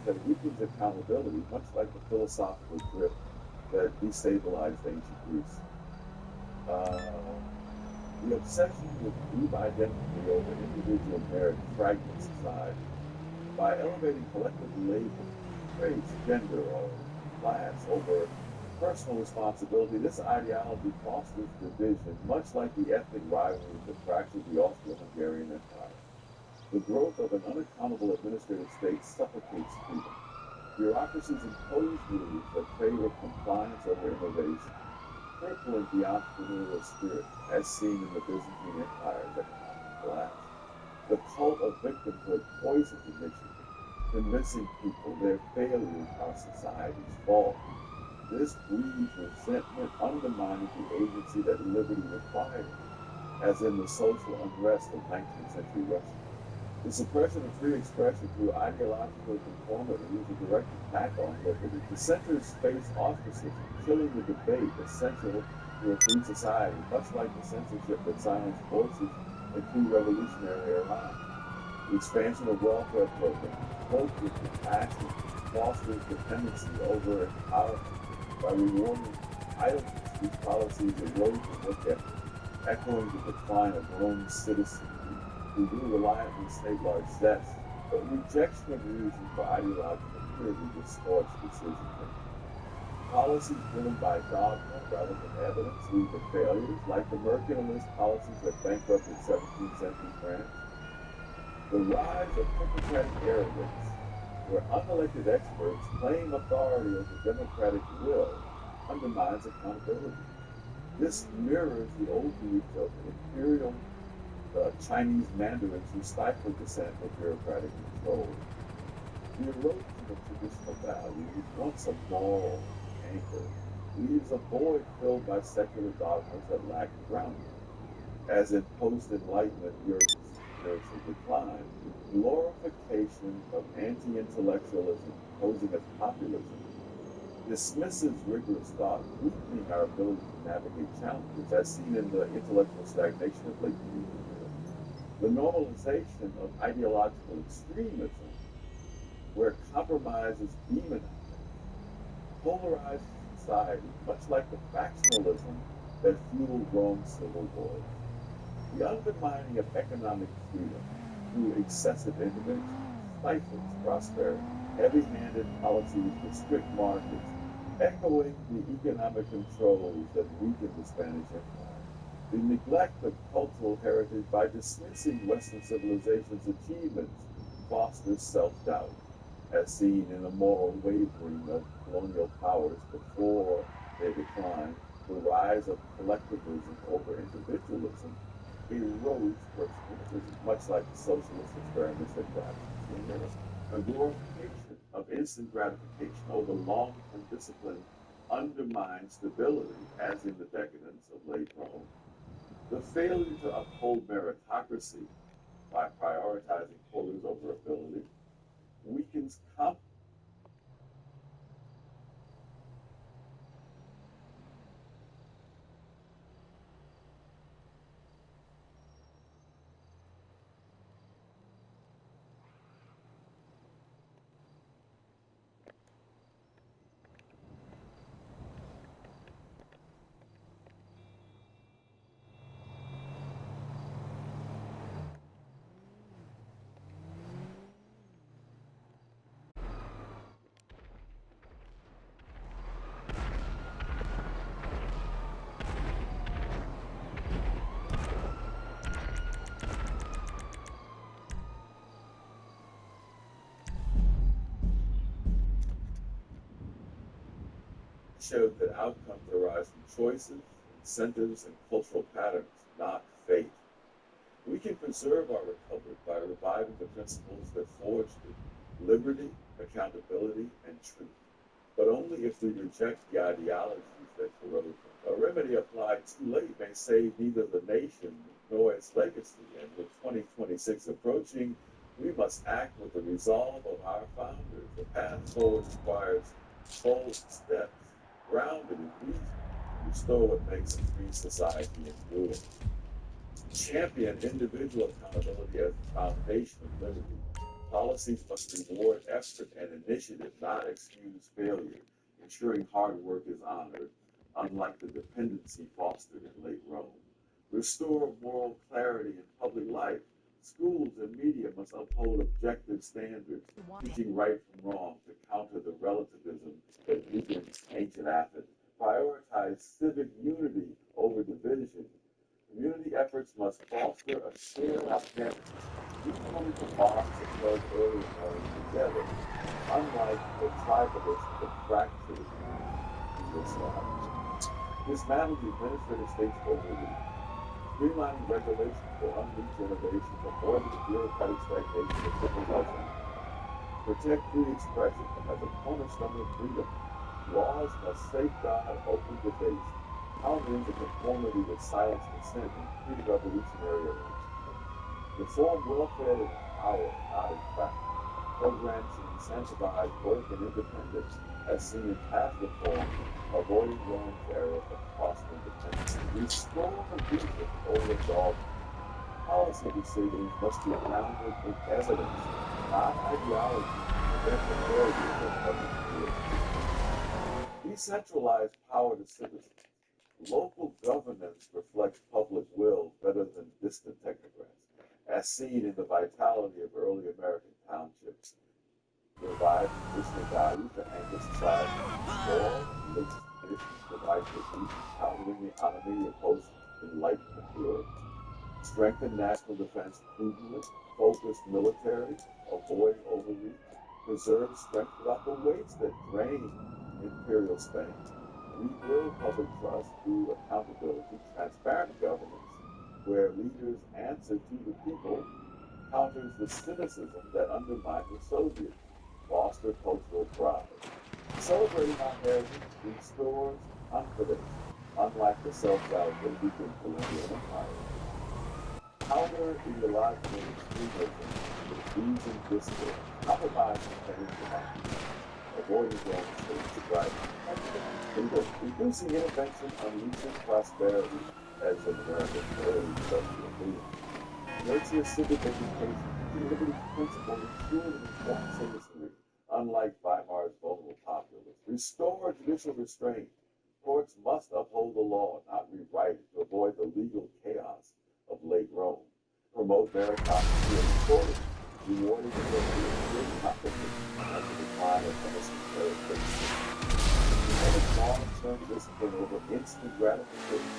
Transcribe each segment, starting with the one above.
that weakens accountability, much like the philosophical drift that destabilized ancient Greece. Uh, the obsession with group identity over individual merit fragments society. By elevating collective labels, race, gender, or class over personal responsibility, this ideology fosters division, much like the ethnic rivalries that fractured the Austro-Hungarian Empire. The growth of an unaccountable administrative state suffocates freedom. Bureaucracies impose rules that favor compliance over innovation, crippling the entrepreneurial spirit, as seen in the Byzantine Empire's economic collapse. The cult of victimhood poisons initiative, convincing people their failures are society's fault. This breeds resentment, undermining the agency that liberty requires, as in the social unrest of 19th century Russia. The suppression of free expression through ideological conformity is a direct attack on liberty. Dissenters face ostracism, killing the debate essential to a free society, much like the censorship that silenced voices in pre-revolutionary Iran. The expansion of welfare programs, cloaked with compassion, fosters dependency over empowerment by rewarding idleness. These policies erode the work ethic, echoing the decline of Rome's citizenry, who grew reliantly stabilized zest, but rejection of reason for ideological purity distorts decision making. Policies driven by dogma rather than evidence lead to failures, like the mercantilist policies that bankrupted 17th century France. The rise of technocratic arrogance, where unelected experts claim authority over democratic will, undermines accountability. This mirrors the old belief of imperial Chinese mandarins who stifled dissent for bureaucratic control. The erosion of traditional values, once a moral anchor, leaves a void filled by secular dogmas that lack grounding. As in post-Enlightenment Europe's spiritual decline, glorification of anti-intellectualism, posing as populism, dismisses rigorous thought, weakening our ability to navigate challenges, as seen in the intellectual stagnation of late medieval Europe. The normalization of ideological extremism, where compromise is demonized, polarizes society, much like the factionalism that fueled Rome's civil wars. The undermining of economic freedom through excessive innovation stifles prosperity. Heavy-handed policies restrict markets, echoing the economic controls that weakened the Spanish Empire. The neglect of cultural heritage by dismissing Western civilization's achievements fosters self-doubt, as seen in the moral wavering of colonial powers before their decline. The rise of collectivism over individualism erodes personal decisions, much like the socialist experiments that practiced in Europe. A glorification of instant gratification over long-term discipline undermines stability, as in the decadence of late Rome. The failure to uphold meritocracy by prioritizing quotas over ability weakens confidence. Showed that outcomes arise from choices, incentives, and cultural patterns, not fate. We can preserve our republic by reviving the principles that forged it: liberty, accountability, and truth. But only if we reject the ideologies that corrode them. A remedy applied too late may save neither the nation nor its legacy. And with 2026 approaching, we must act with the resolve of our founders. The path forward requires bold steps, grounded in reason, to restore what makes a free society enduring. Champion individual accountability as the foundation of liberty. Policies must reward effort and initiative, not excuse failure, ensuring hard work is honored, unlike the dependency fostered in late Rome. Restore moral clarity in public life. Schools and media must uphold objective standards, teaching right from wrong to counter the relativism that weakens ancient Athens. Prioritize civic unity over division. Community efforts must foster a shared identity. Equally the bonds that held early Americans together, unlike the tribalists that fractured Yugoslavia. Dismantle the administrative state's overreach. Streamlining regulations will unleash innovation, avoid the bureaucratic stagnation of civilization. Protect free expression as a cornerstone of freedom. Laws must safeguard open debate, countering the conformity with silent consent in pre-revolutionary areas. Reform welfare in power, not in fact. Programs to incentivize work and independence, as seen in past reforms, avoiding growing areas of cost independence. Restore vision over dogma. Policy decisions must be grounded in evidence, not ideology, to prevent the failures of public good. Decentralize power to citizens. Local governance reflects public will better than distant technocrats, as seen in the vitality of early American townships. Revive traditional values that anchor society. Moral religious traditions provide for countering the economy of post-enlightenment era. Strengthen national defense prudently, focus military, avoid overreach, preserve strength without the weights that drain imperial Spain. Rebuild public trust through accountability, transparent governance, where leaders answer to the people, counters the cynicism that undermined the Soviets, foster cultural pride. Celebrating our heritage restores confidence, unlike the self-doubt that weakened colonial empires. Counter ideological extremism with reasoned discourse, compromise contains democracy, avoiding wrong states of right. Reducing intervention, unleashing prosperity as in America's early industrial boom. Nurture civic education, teaching liberty principle, ensuring informed citizenry, unlike Weimar's vulnerable populace. Restore judicial restraint. Courts must uphold the law, not rewrite it, to avoid the legal chaos of late Rome. Promote meritocracy and equality, rewarding the good competition and the decline of unnecessary criticism. Manage long-term discipline over instant gratification.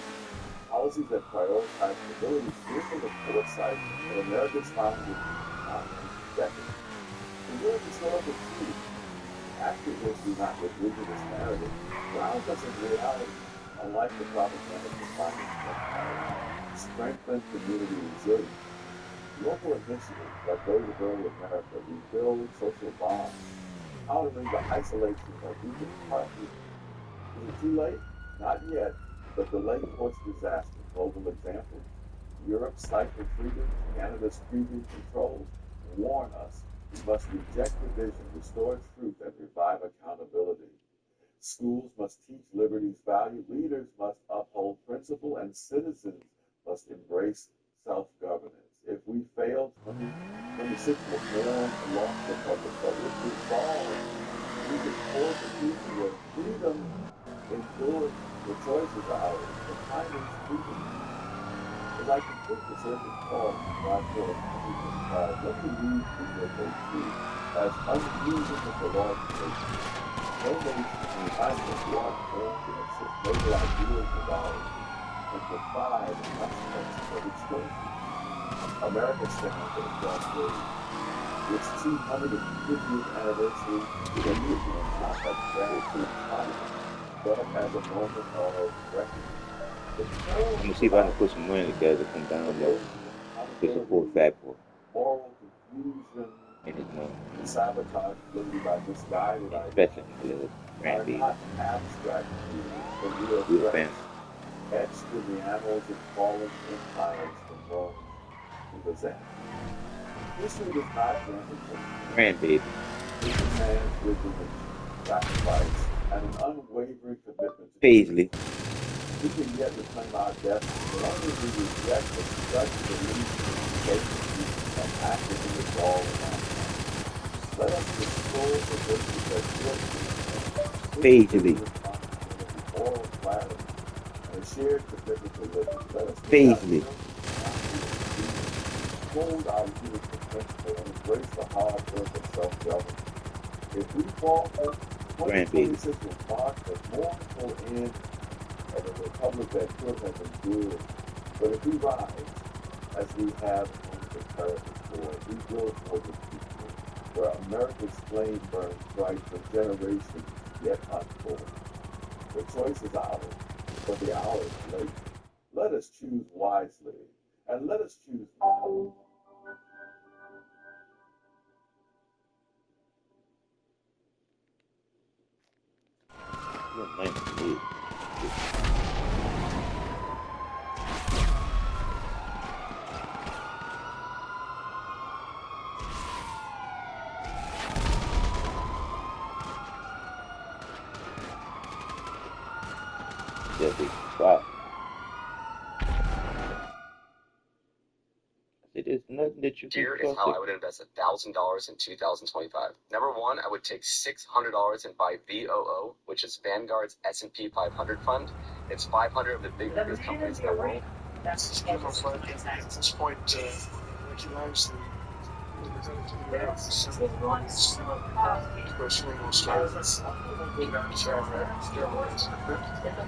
Policies that prioritize stability, fearful of foresight, and America's founded not decades. Preserve historical truth. Accurate history, not revisionist narrative, grounds us in reality, unlike the propaganda defining empire. Strengthen community resilience. Local initiatives like those of early America rebuild social bonds, countering the isolation of weakened parties. Is it too late? Not yet, but delay courts disaster. Global examples. Europe's stifled freedom, Canada's creeping controls warn us we must reject division, restore truth, and revive accountability. Schools must teach liberty's value, leaders must uphold principle, and citizens must embrace self-governance. If we fail, 2026 will mourn the loss of public, but if we fall, we can forge a future where freedom endures, the choice is ours, the time is freedom. As I complete the servant call, God will let me read the book as unusing of the Lord's nation. No nation in time of one born to assist noble ideals of ours and defy the consequences of its choices. America stands at a crossroads. Its 250th anniversary is a movement not as gratitude time, but as a moment of reckoning. I'm gonna see if I can put some money together from download to support Fat Boy Moral confusion, and his mom, sabotage liberty by misguided especially ideas the are grandbaby. not abstract views, but real Real threats family. etched in the annals of fallen empires from Rome to Byzantium. History does not grant it. Grandbaby. It demands vigilance, sacrifice, and an unwavering commitment to Paisley. we can yet reclaim our destiny, but only if we reject the seductive illusion of safety and actively withdraw from our time. Phasically. Moral clarity, and a shared commitment to living. Let us take our Phasically. hold our youth to principle and embrace the hard work of self-government. If we falter, Grandbaby. 2026 will mark the mournful end of a republic that could have endured. But if we rise, as we have on the current before, we will for the future, where America's flame burns bright for generations yet unborn. The choice is ours, but the hour is late. Let us choose wisely, and let us choose now. Your man is. That big spot. There's nothing that you can Here is trust how it. I would invest $1,000 in 2025. Number one, I would take $600 and buy VOO, which is Vanguard's S&P 500 fund. It's 500 of the biggest companies in the world. At this point, recognize the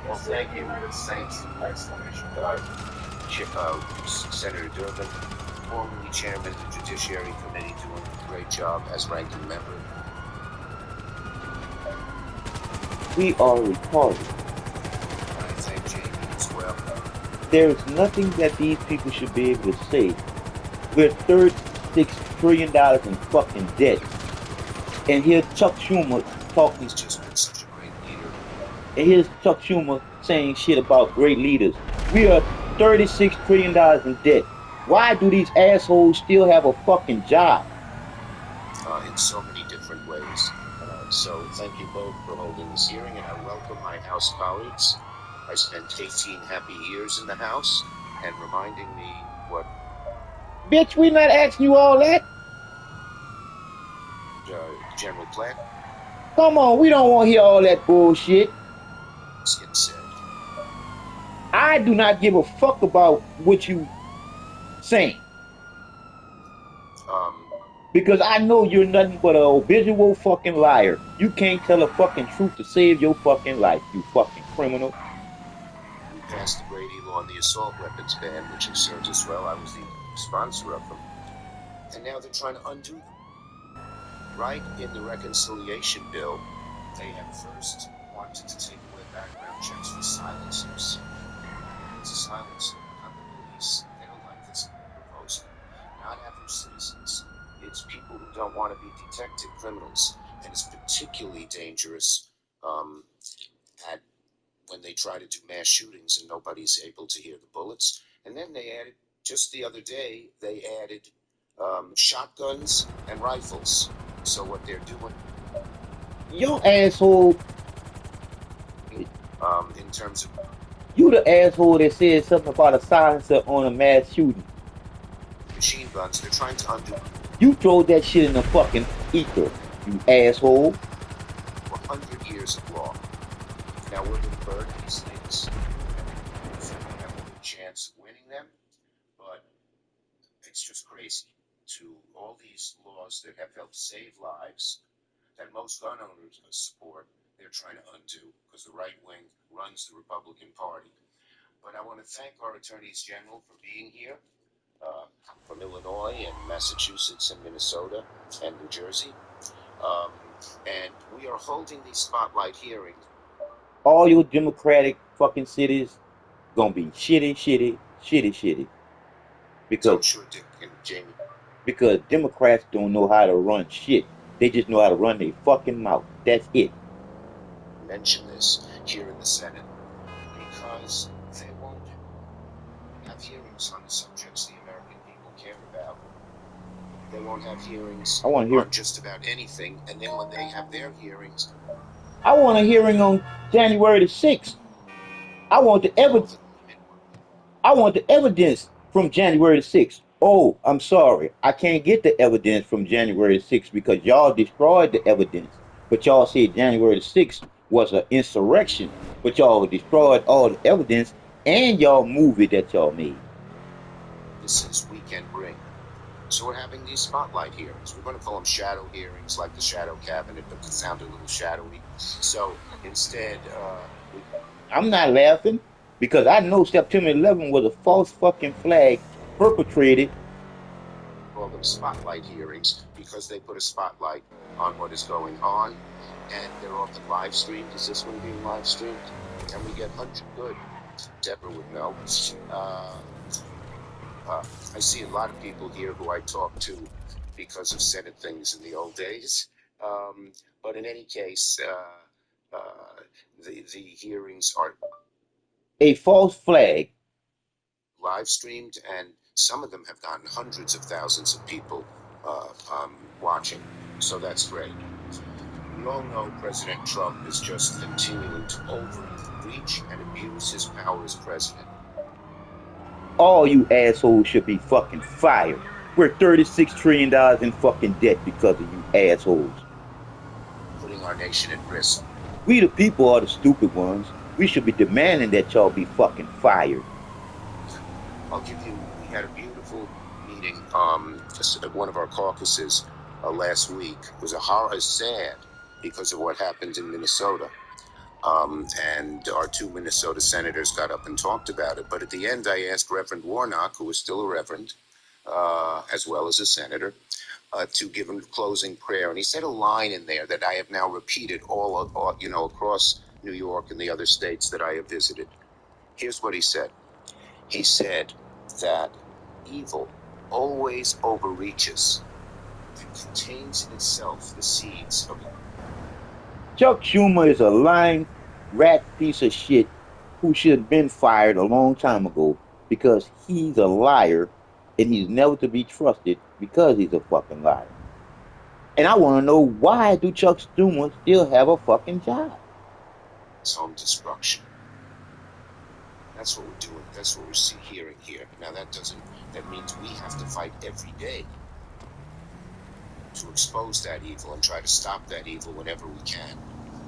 Well, thank you. Thanks. Senator Durbin, formerly chairman of the Judiciary Committee, doing a great job as ranking member. We are retarded. I thank Jamie as well. There is nothing that these people should be able to say. We're $36 trillion in fucking debt. And here's Chuck Schumer talking. He's just been such a great leader. And here's Chuck Schumer saying shit about great leaders. We are $36 trillion in debt. Why do these assholes still have a fucking job? In so many different ways. So thank you both for holding this hearing, and I welcome my House colleagues. I spent 18 happy years in the House, and reminding me what... Bitch, we not asking you all that. General Plan? Come on, we don't want to hear all that bullshit. It said. I do not give a fuck about what you saying. Because I know you're nothing but a visual fucking liar. You can't tell a fucking truth to save your fucking life, you fucking criminal. We passed the Brady Law on the assault weapons ban, which has served us well. I was the sponsor of them. And now they're trying to undo them. Right in the reconciliation bill, they at first wanted to take away background checks for silencers. It's a silencer, not the police. They don't like this proposal. Not average citizens. It's people who don't want to be detected criminals, and it's particularly dangerous when they try to do mass shootings and nobody's able to hear the bullets. And then they added, just the other day, they added shotguns and rifles. So what they're doing, Your asshole, in terms of... You the asshole that said something about a silencer on a mass shooting. Machine guns, they're trying to undo... You throw that shit in the fucking ether, you asshole. 100 years of law. Now we're going to burn these things. We have a good chance of winning them, but it's just crazy. To all these laws that have helped save lives, that most gun owners support, they're trying to undo because the right wing runs the Republican Party. But I want to thank our attorneys general for being here, from Illinois and Massachusetts and Minnesota and New Jersey. And we are holding these spotlight hearings. All your Democratic fucking cities gonna be shitty. Because, sure, Dick and Jamie. Because Democrats don't know how to run shit. They just know how to run their fucking mouth. That's it. Mention this here in the Senate because they won't have hearings on the subjects the American people care about. They won't have hearings on just about anything, and then when they have their hearings... I want a hearing on January the 6th. I want the evidence from January the 6th. I'm sorry. I can't get the evidence from January the 6th because y'all destroyed the evidence. But y'all said January the 6th was an insurrection. But y'all destroyed all the evidence and y'all movie that y'all made. This is Weekend Ring. So we're having these spotlight hearings. We're going to call them shadow hearings, like the shadow cabinet, but they sound a little shadowy. So instead, I'm not laughing because I know September 11th was a false fucking flag perpetrated. call them spotlight hearings because they put a spotlight on what is going on, and they're often live streamed. Is this one being live streamed? And we get hundreds. Good. Deborah would know. I see a lot of people here who I talk to because of Senate things in the old days. But in any case, the hearings are A false flag. live streamed, and some of them have gotten hundreds of thousands of people watching. So that's great. We all know President Trump is just continuing to overreach and abuse his power as president. All you assholes should be fucking fired. We're $36 trillion in fucking debt because of you assholes. Putting our nation at risk. We the people are the stupid ones. We should be demanding that y'all be fucking fired. I'll give you, we had a beautiful meeting at one of our caucuses last week. It was sad because of what happened in Minnesota. And our two Minnesota senators got up and talked about it. But at the end, I asked Reverend Warnock, who is still a reverend, as well as a senator, to give him a closing prayer. And he said a line in there that I have now repeated all across New York and the other states that I have visited. Here's what he said. He said that evil always overreaches and contains in itself the seeds of. Chuck Schumer is a lying rat piece of shit who should have been fired a long time ago because he's a liar and he's never to be trusted because he's a fucking liar. And I want to know, why do Chuck Schumer still have a fucking job? It's home destruction. That's what we're doing. That's what we're hearing here. Now that means we have to fight every day to expose that evil and try to stop that evil whenever we can.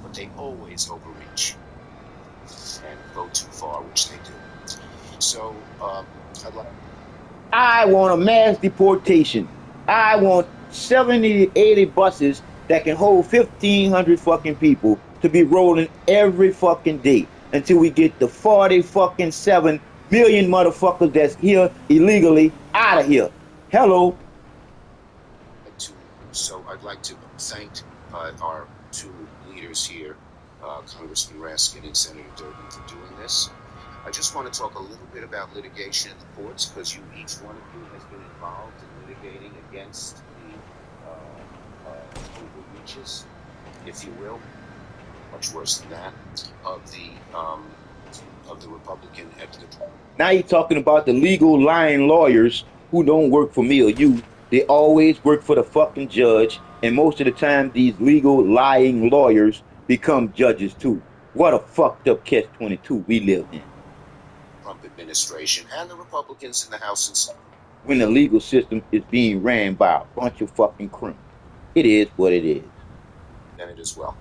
But they always overreach and go too far, which they do. So, I want a mass deportation. I want 70 to 80 buses that can hold 1,500 fucking people to be rolling every fucking day until we get the 47 million motherfuckers that's here illegally out of here. Hello. So I'd like to thank our two leaders here, Congressman Raskin and Senator Durbin, for doing this. I just want to talk a little bit about litigation in the courts, because each one of you has been involved in litigating against the overreaches, if you will, much worse than that, of the Republican at the. Now you're talking about the legal lying lawyers who don't work for me or you. They always work for the fucking judge, and most of the time these legal lying lawyers become judges too. What a fucked up catch-22 we live in. Trump administration and the Republicans in the House and Senate. When the legal system is being ran by a bunch of fucking criminals. It is what it is. Senate as well.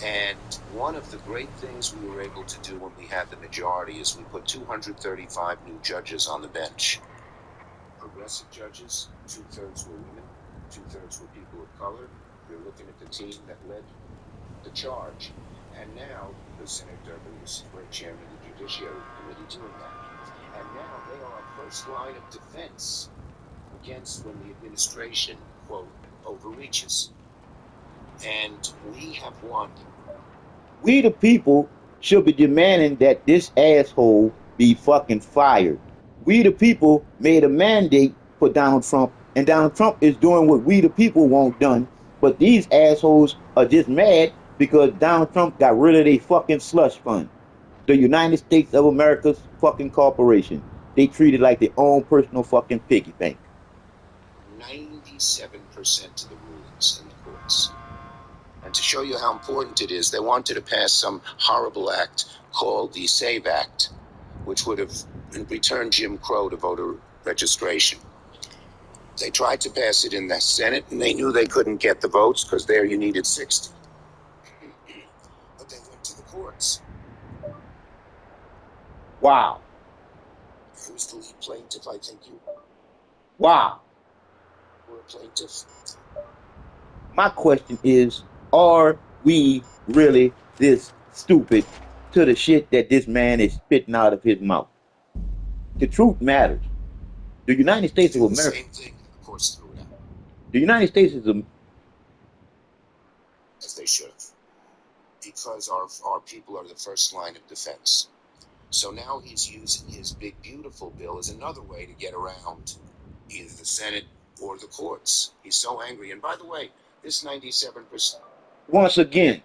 And one of the great things we were able to do when we had the majority is we put 235 new judges on the bench. Progressive judges, 2/3 were women, 2/3 were people of color. You're looking at the team that led the charge. And now, the Senator Durbin was great chairman of the Judiciary Committee doing that. And now they are our first line of defense against when the administration, quote, overreaches. And we have won. We the people should be demanding that this asshole be fucking fired. We the people made a mandate for Donald Trump, and Donald Trump is doing what we the people want done. But these assholes are just mad because Donald Trump got rid of their fucking slush fund. The United States of America's fucking corporation. They treat it like their own personal fucking piggy bank. 97% of the rulings in the courts. And to show you how important it is, they wanted to pass some horrible act called the SAVE Act, which would have returned Jim Crow to voter registration. They tried to pass it in the Senate, and they knew they couldn't get the votes because there you needed 60. But they went to the courts. Wow. Who's the lead plaintiff? I think you Wow. were a plaintiff. My question is, are we really this stupid to the shit that this man is spitting out of his mouth? The truth matters. The United States of Do the America, same thing, of course, threw it out, the United States is a, as they should have, because our people are the first line of defense. So now he's using his big, beautiful bill as another way to get around either the Senate or the courts. He's so angry. And by the way, this 97% once again,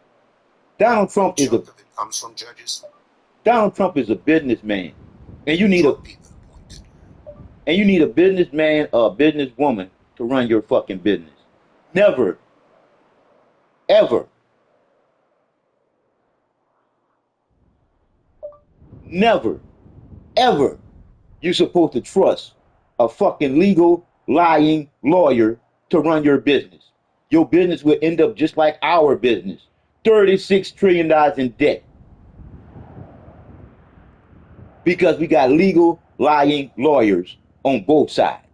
Donald Trump is a chunk of it comes from judges. Donald Trump is a businessman, and you need a Drug people appointed. and you need a businessman or a businesswoman to run your fucking business. Never, ever, never, ever you're supposed to trust a fucking legal lying lawyer to run your business. Your business will end up just like our business. $36 trillion in debt. Because we got legal lying lawyers on both sides.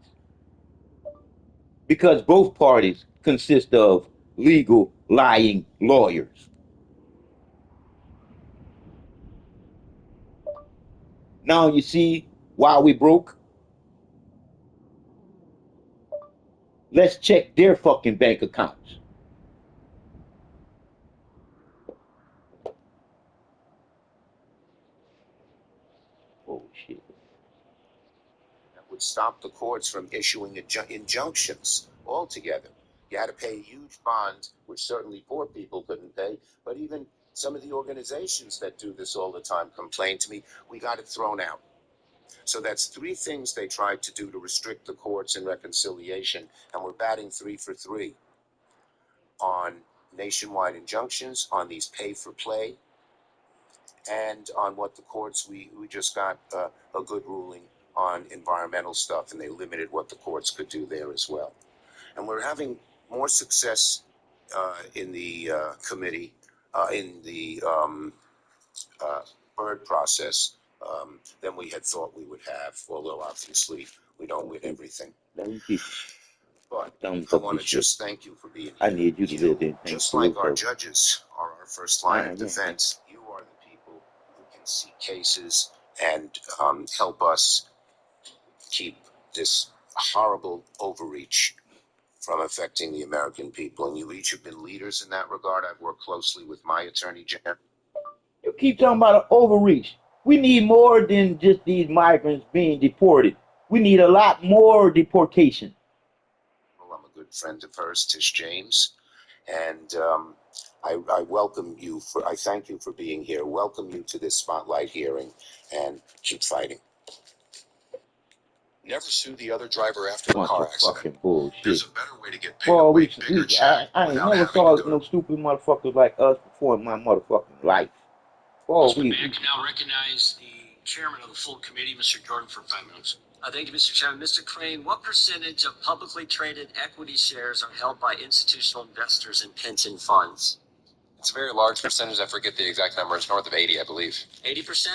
Because both parties consist of legal lying lawyers. Now you see why we broke? Let's check their fucking bank accounts. Oh shit. That would stop the courts from issuing injunctions altogether. You had to pay a huge bond, which certainly poor people couldn't pay, but even some of the organizations that do this all the time complain to me, we got it thrown out. So that's three things they tried to do to restrict the courts in reconciliation, and we're batting 3 for 3 on nationwide injunctions, on these pay-for-play, and on what the courts, we just got a good ruling on environmental stuff, and they limited what the courts could do there as well. And we're having more success in the committee, in the Byrd process than we had thought we would have, although obviously we don't win everything. Let me keep But thumbs I up want this to shit. just thank you for being here. I need you to live in things Just too, like our so judges are our first line of yeah. defense, you are the people who can see cases and help us keep this horrible overreach from affecting the American people. And you each have been leaders in that regard. I've worked closely with my attorney general. You keep talking about an overreach. We need more than just these migrants being deported. We need a lot more deportation. I'm a good friend of hers, Tish James, and I welcome you I thank you for being here. Welcome you to this spotlight hearing, and keep fighting. Never sue the other driver after a Bunch car of accident. fucking bullshit. There's a better way to get paid Well, a way bigger check I ain't without never having saw to go no stupid motherfuckers like us before in my motherfucking life. Oh, Mr. Mayor, can now recognize the chairman of the full committee, Mr. Jordan, for 5 minutes. Thank you, Mr. Chairman. Mr. Crane, what percentage of publicly traded equity shares are held by institutional investors and pension funds? It's a very large percentage. I forget the exact number. It's north of 80, I believe. 80%?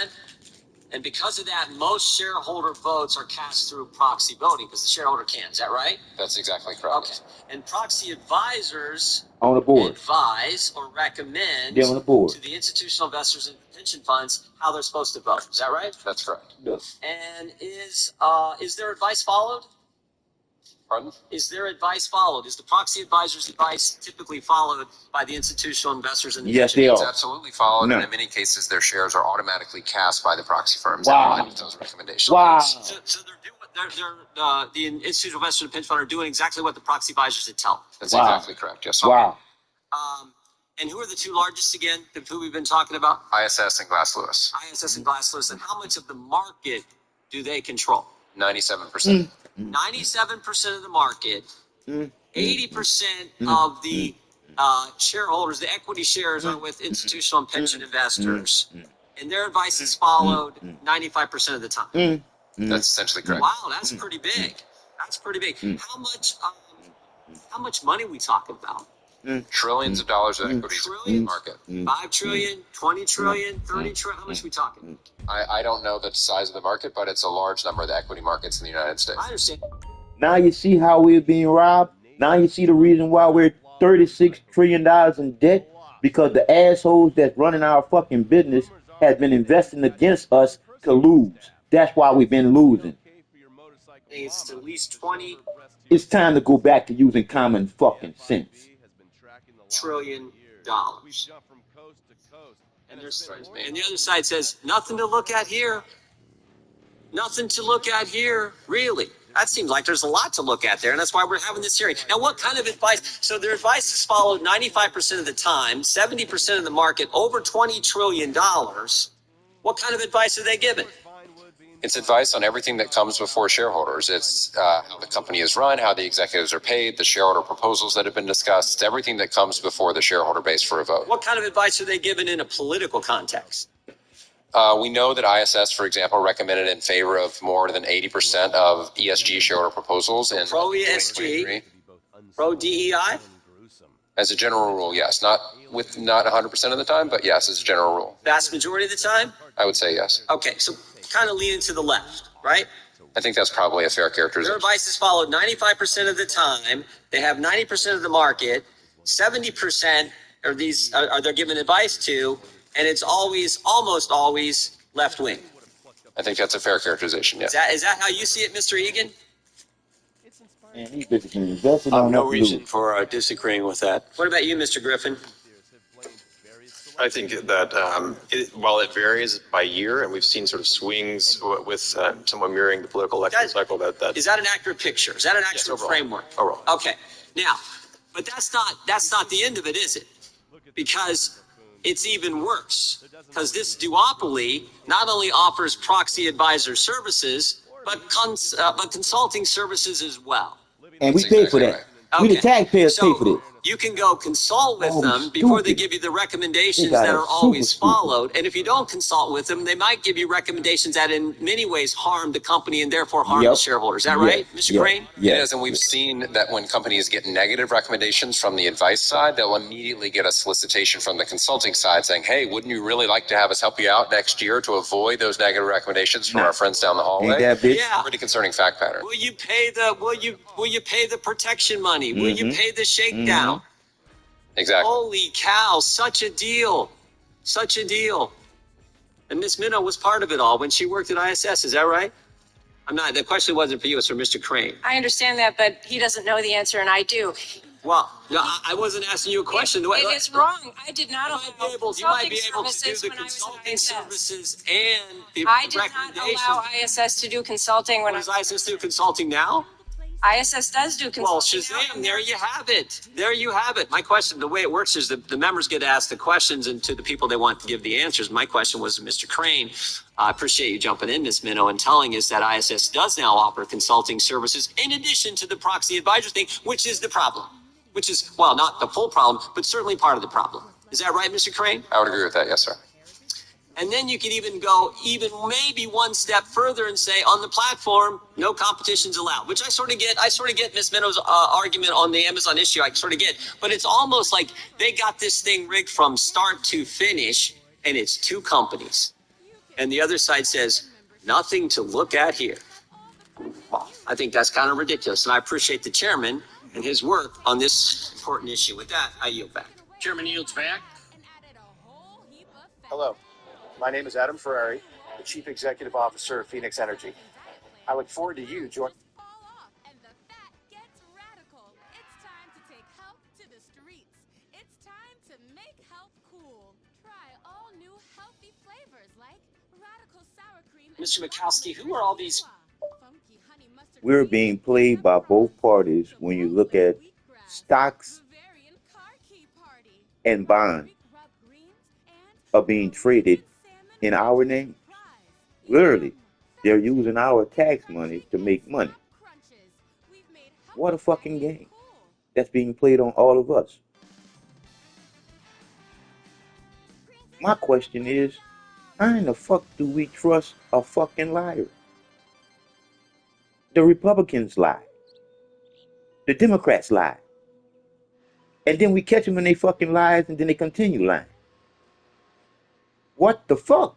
And because of that, most shareholder votes are cast through proxy voting because the shareholder can. Is that right? That's exactly correct. Okay. And proxy advisors on the board. advise or recommend They're on the board. to the institutional investors and pension funds how they're supposed to vote. Is that right? That's correct. Yes. And is their advice followed? Pardon? Is their advice followed? Is the proxy advisor's advice typically followed by the institutional investors and the Yes, pension they It's are. absolutely followed, No. and in many cases, their shares are automatically cast by the proxy firms Wow. in line with those recommendations. Wow. So they're doing the institutional investors and pension fund are doing exactly what the proxy advisors had tell them. That's Wow. exactly correct. Yes, sir. Wow. And who are the two largest again? Who we've been talking about? ISS and Glass Lewis, ISS and Glass Lewis. And how much of the market do they control? 97%. 97% of the market. 80% of the shareholders, the equity shares are with institutional and pension investors. And their advice is followed 95% of the time. That's essentially correct. Wow, that's pretty big. That's pretty big. How much money we talking about? Trillions of dollars of equities in the market. 5 trillion, 20 trillion, 30 trillion. How much are we talking? I don't know the size of the market, but it's a large number of the equity markets in the United States. I understand. Now you see how we're being robbed. Now you see the reason why we're $36 trillion in debt, because the assholes that's running our fucking business has been investing against us to lose. That's why we've been losing. It's at least 20 It's time to go back to using common fucking sense. trillion dollars. And the other side says, nothing to look at here. Nothing to look at here, really. That seems like there's a lot to look at there, and that's why we're having this hearing. Now, what kind of advice? So their advice is followed 95% of the time, 70% of the market, over $20 trillion. What kind of advice are they giving? It's advice on everything that comes before shareholders. It's how the company is run, how the executives are paid, the shareholder proposals that have been discussed, everything that comes before the shareholder base for a vote. What kind of advice are they giving in a political context? We know that ISS, for example, recommended in favor of more than 80% of ESG shareholder proposals. And pro ESG, pro DEI? As a general rule, yes. Not 100% of the time, but yes, as a general rule. Vast majority of the time? I would say yes. Okay, so kind of leaning to the left, right? I think that's probably a fair Their characterization. advice is followed 95% of the time. They have 90% of the market. 70% are they're giving advice to, and it's almost always left wing. I think that's a fair characterization, yeah. Is that how you see it, Mr. Egan? Man, these bitches been invested I have on no nothing to reason lose. for disagreeing with that. What about you, Mr. Griffin? I think that while it varies by year, and we've seen sort of swings with somewhat mirroring the political election cycle, Is that an accurate picture? Is that an actual overall. framework? Overall. Okay. Now, but that's not the end of it, is it? Because it's even worse. Because this duopoly not only offers proxy advisor services, but consulting services as well. And we That's pay for exactly that. right. We the taxpayers pay for this. You can go consult with Oh, them before they stupid. give you the recommendations They got that it are super always stupid. followed. And if you don't consult with them, they might give you recommendations that in many ways harm the company and therefore harm the Yep. shareholders. Is that Yeah. right, Mr. Yeah. Crane? It Yeah. is, and we've seen that when companies get negative recommendations from the advice side, they'll immediately get a solicitation from the consulting side saying, hey, wouldn't you really like to have us help you out next year to avoid those negative recommendations from Nah. our friends down the Ain't hallway? that bitch? Yeah. Pretty concerning fact pattern. Will you pay the protection money? Will you Mhm. pay the shakedown? Exactly. Holy cow, such a deal. Such a deal. And Miss Minnow was part of it all when she worked at ISS, is that right? The question wasn't for you, it's for Mr. Crane. I understand that, but he doesn't know the answer, and I do. Well, no, I wasn't asking you a question. It is wrong. I did not You allow might be able to do consulting services the when I was consulting at ISS. services and the I did not recommendations. allow ISS to do consulting when What does ISS do consulting now? ISS does do Well, consulting. now, Shazam, and there you have it. There you have it. My question, the way it works is the members get asked the questions and to the people they want to give the answers. My question was to Mr. Crane. I appreciate you jumping in, Ms. Minnow, and telling us that ISS does now offer consulting services in addition to the proxy advisor thing, which is the problem. Which is, well, not the full problem, but certainly part of the problem. Is that right, Mr. Crane? I would agree with that, yes, sir. And then you could even go maybe one step further and say on the platform, no competition's allowed, which I sort of get Ms. Minnow's argument on the Amazon issue. I sort of get, but it's almost like they got this thing rigged from start to finish and it's two companies. And the other side says, nothing to look at here. Well, I think that's kind of ridiculous. And I appreciate the chairman and his work on this important issue. With that, I yield back. Chairman yields back. Hello, my name is Adam Ferrari, the Chief Executive Officer of Phoenix Energy. I look forward to you joining. And the fat gets radical. It's time to take health to the streets. It's time to make health cool. Try all new healthy flavors like radical sour cream. Mr. Mikowski, who are all these? Funky honey mustard We're cream, being played by both parties when you look at stocks Bavarian car key party. and bonds Greek rub greens and are being traded salmon in our name. fries. Literally, they're using our tax money to make money. Crunches. We've made What a healthy fucking candy game cool. that's being played on all of us. My question is, how in the fuck do we trust a fucking liar? The Republicans lie. The Democrats lie. And then we catch them in they fucking lies and then they continue lying. What the fuck?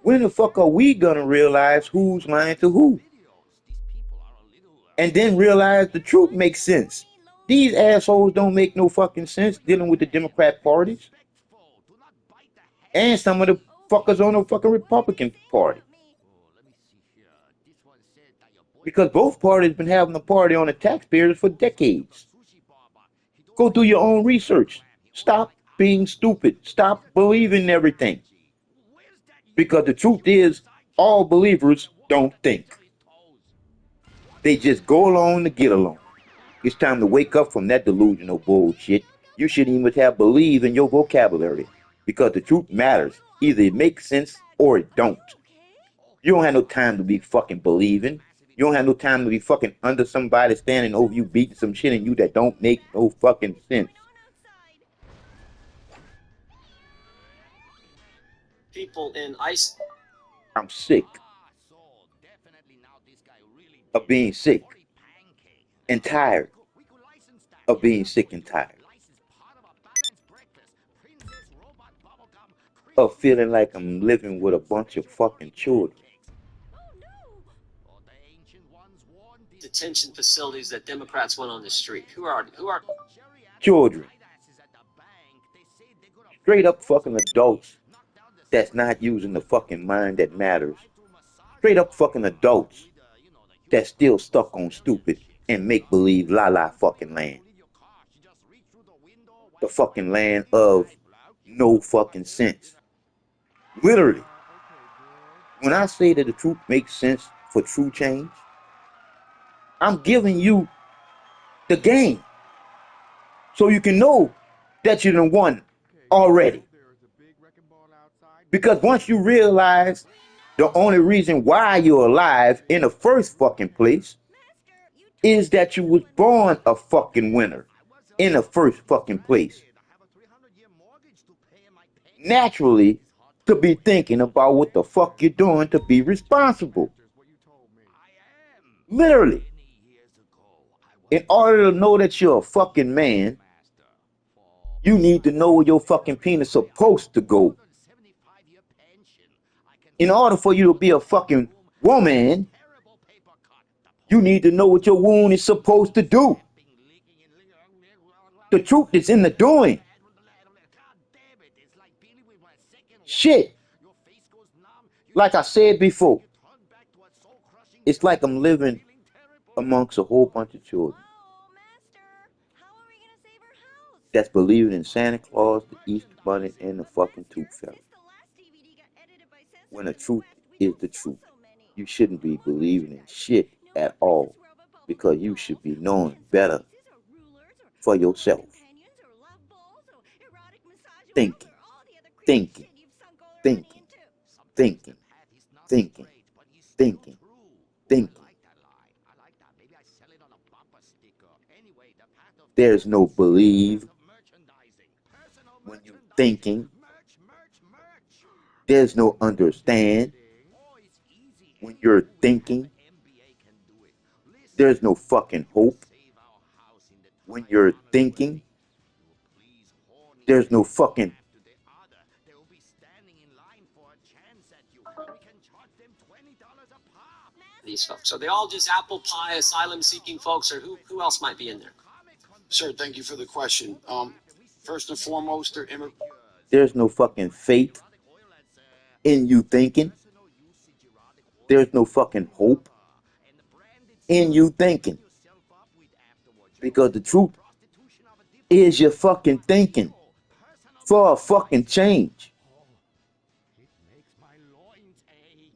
When the fuck are we gonna realize who's lying to who? And then realize the truth makes sense. These assholes don't make no fucking sense dealing with the Democrat parties. And some of the fuckers on the fucking Republican Party. Because both parties been having a party on the taxpayers for decades. Go do your own research. Stop being stupid. Stop believing everything. Because the truth is, all believers don't think. They just go along to get along. It's time to wake up from that delusional bullshit. You shouldn't even have believe in your vocabulary. Because the truth matters. Either it makes sense or it don't. You don't have no time to be fucking believing. You don't have no time to be fucking under somebody standing over you beating some shit in you that don't make no fucking sense. People in ICE. I'm sick of being sick and tired of being sick and tired of feeling like I'm living with a bunch of fucking children. Detention facilities that Democrats went on the street. Who are Children. Straight up fucking adults that's not using the fucking mind that matters. Straight up fucking adults that's still stuck on stupid and make-believe la-la fucking land. The fucking land of no fucking sense. Literally. When I say that the truth makes sense for true change, I'm giving you the game so you can know that you done won already. Because once you realize the only reason why you're alive in the first fucking place is that you was born a fucking winner in the first fucking place. Naturally, to be thinking about what the fuck you're doing to be responsible. Literally. In order to know that you're a fucking man, you need to know where your fucking penis is supposed to go. In order for you to be a fucking woman, you need to know what your wound is supposed to do. The truth is in the doing. Shit. Like I said before, it's like I'm living amongst a whole bunch of children that's believing in Santa Claus, the Easter Bunny, and the fucking Tooth Fairy. When the truth is the truth, you shouldn't be believing in shit at all, because you should be knowing better for yourself. Thinking, thinking, thinking, thinking, thinking, thinking, thinking. There's no believe when you're thinking. There's no understand when you're thinking. There's no fucking hope when you're thinking. There's no fucking these folks? Are they all just apple pie asylum seeking folks, or who else might be in there? Sir, thank you for the question. First and foremost, there's no fucking faith in you thinking. There's no fucking hope in you thinking. Because the truth is you're fucking thinking for a fucking change.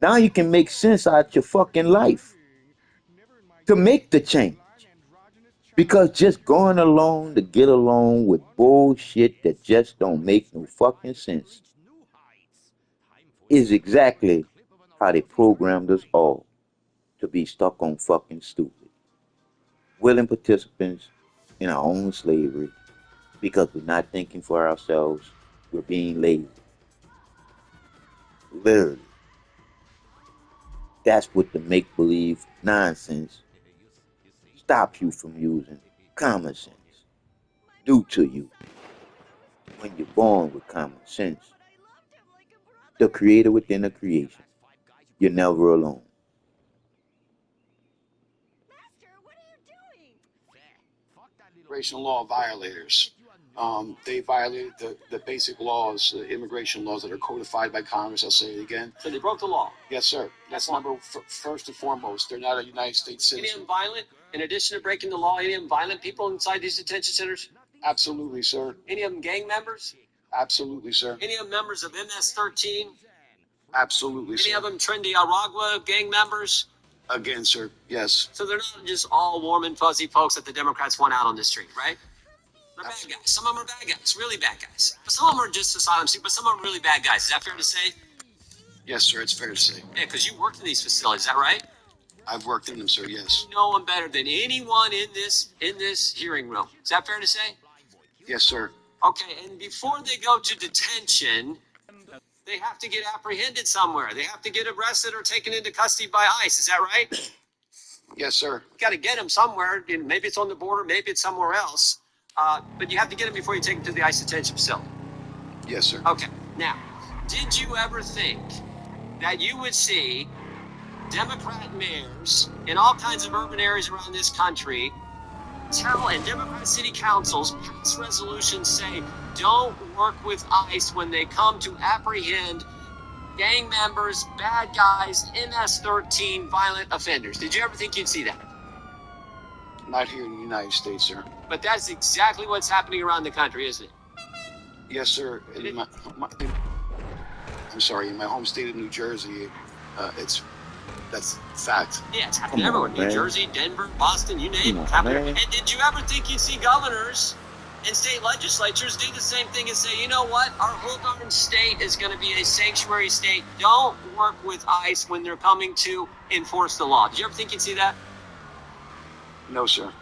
Now you can make sense out of your fucking life to make the change. Because just going along to get along with bullshit that just don't make no fucking sense is exactly how they programmed us all to be stuck on fucking stupid. Willing participants in our own slavery because we're not thinking for ourselves, we're being lazy. Literally. That's what the make-believe nonsense is stops you from using common sense due to you. When you're born with common sense, the creator within the creation, you're never alone. Immigration law violators. They violated the basic laws, the immigration laws that are codified by Congress. I'll say it again. So they broke the law. Yes, sir. That's number first and foremost. They're not a United States Any of citizen. them violent? In addition to breaking the law, any of them violent people inside these detention centers? Absolutely, sir. Any of them gang members? Absolutely, sir. Any of them members of MS-13? Absolutely, Any sir. of them Trinity Aragua gang members? Again, sir. Yes. So they're not just all warm and fuzzy folks that the Democrats want out on the street, right? They're bad guys. Some of them are bad guys, really bad guys. But some of them are just asylum seekers, but some of them are really bad guys. Is that fair to say? Yes, sir. It's fair to say. Yeah, because you worked in these facilities, is that right? I've worked in them, sir. Yes. You know them better than anyone in this hearing room. Is that fair to say? Yes, sir. Okay, and before they go to detention, they have to get apprehended somewhere. They have to get arrested or taken into custody by ICE. Is that right? Yes, sir. You got to get them somewhere. Maybe it's on the border, maybe it's somewhere else. But you have to get them before you take them to the ICE detention facility. Yes, sir. Okay. Now, did you ever think that you would see Democrat mayors in all kinds of urban areas around this country and Democrat city councils pass resolutions say, don't work with ICE when they come to apprehend gang members, bad guys, MS-13 violent offenders? Did you ever think you'd see that? Not here in the United States, sir. But that's exactly what's happening around the country, isn't it? Yes, sir. In my home state of New Jersey, that's fact. Yeah, it's happening Come on, everywhere. New man. Jersey, Denver, Boston, you name Come it. on, It's happening. man. And did you ever think you'd see governors and state legislatures do the same thing and say, you know what, our whole darn state is going to be a sanctuary state. Don't work with ICE when they're coming to enforce the law. Did you ever think you'd see that? No, sir.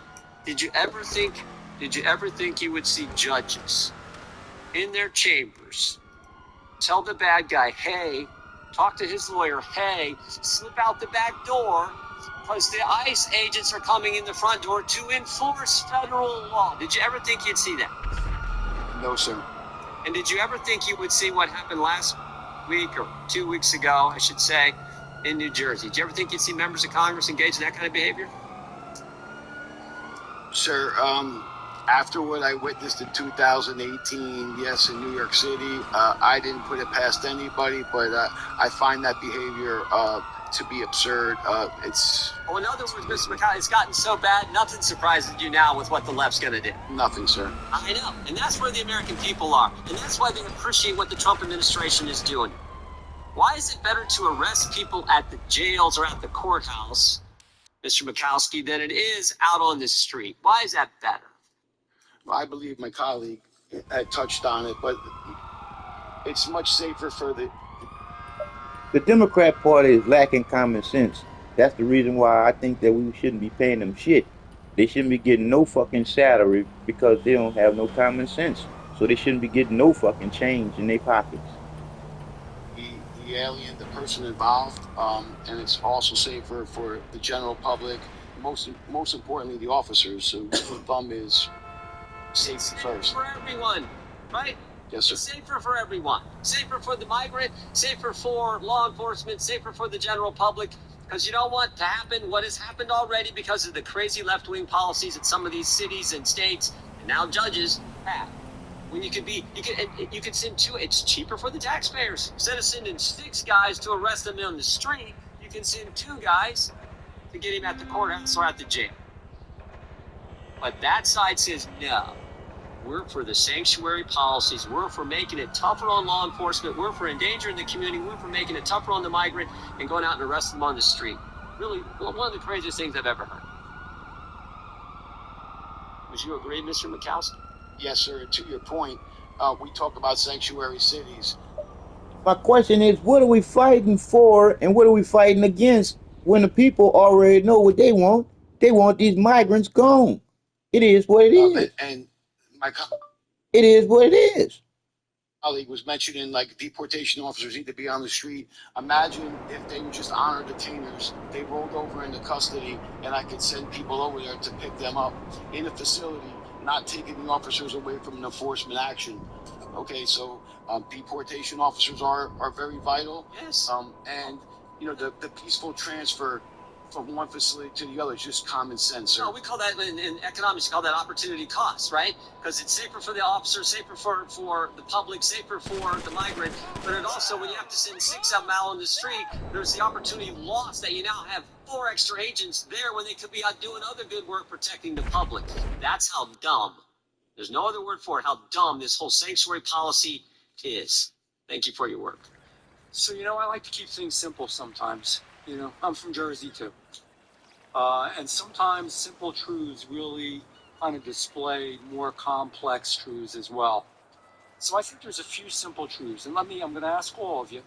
Did you ever think you would see judges in their chambers tell the bad guy, hey, talk to his lawyer, hey, slip out the back door because the ICE agents are coming in the front door to enforce federal law? Did you ever think you'd see that? No, sir. And did you ever think you would see what happened last week or 2 weeks ago, I should say, in New Jersey? Did you ever think you'd see members of Congress engage in that kind of behavior? Sir, after what I witnessed in 2018, yes, in New York City, I didn't put it past anybody, but I find that behavior to be absurd. It's Oh, in other words, Mr. McConnell, it's gotten so bad, nothing surprises you now with what the left's going to do. nothing, sir. I know, and that's where the American people are, and that's why they appreciate what the Trump administration is doing. Why is it better to arrest people at the jails or at the courthouse, Mr. Mikowski, than it is out on the street? Why is that better? I believe my colleague had touched on it, but it's much safer for The Democrat Party is lacking common sense. That's the reason why I think that we shouldn't be paying them shit. They shouldn't be getting no fucking salary because they don't have no common sense. So they shouldn't be getting no fucking change in their pockets. the alien, the person involved, and it's also safer for the general public. Most importantly, the officers, whose thumb is safety first. For everyone, right? Yes, sir. It's safer for everyone. Safer for the migrant, safer for law enforcement, safer for the general public. Because you don't want to happen what has happened already because of the crazy left-wing policies that some of these cities and states and now judges have. When you could send two. It's cheaper for the taxpayers. Instead of sending 6 guys to arrest them on the street, you can send 2 guys to get him at the courthouse or at the jail. But that side says no. We're for the sanctuary policies. We're for making it tougher on law enforcement. We're for endangering the community. We're for making it tougher on the migrant and going out and arresting them on the street. Really, one of the craziest things I've ever heard. Would you agree, Mr. Mikowski? Yes, sir. To your point, we talk about sanctuary cities. My question is, what are we fighting for and what are we fighting against when the people already know what they want? They want these migrants gone. It is what it is. And my It is what it is. colleague was mentioning, like, deportation officers need to be on the street. Imagine if they were just honor detainers, they rolled over into custody, and I could send people over there to pick them up in a facility, not taking the officers away from an enforcement action. Okay, so deportation officers are very vital. Yes. And, you know, the peaceful transfer from one facility to the other is just common sense, sir. No, we call that in economics, we call that opportunity cost, right? Because it's safer for the officer, safer for the public, safer for the migrant. But it also, when you have to send 6 of them out on the street, there's the opportunity lost that you now have 4 extra agents there when they could be out doing other good work protecting the public. That's how dumb. There's no other word for it, how dumb this whole sanctuary policy is. Thank you for your work. So, you know, I like to keep things simple sometimes. You know, I'm from Jersey too. And sometimes simple truths really kind of display more complex truths as well. So I think there's a few simple truths. And I'm going to ask all of you.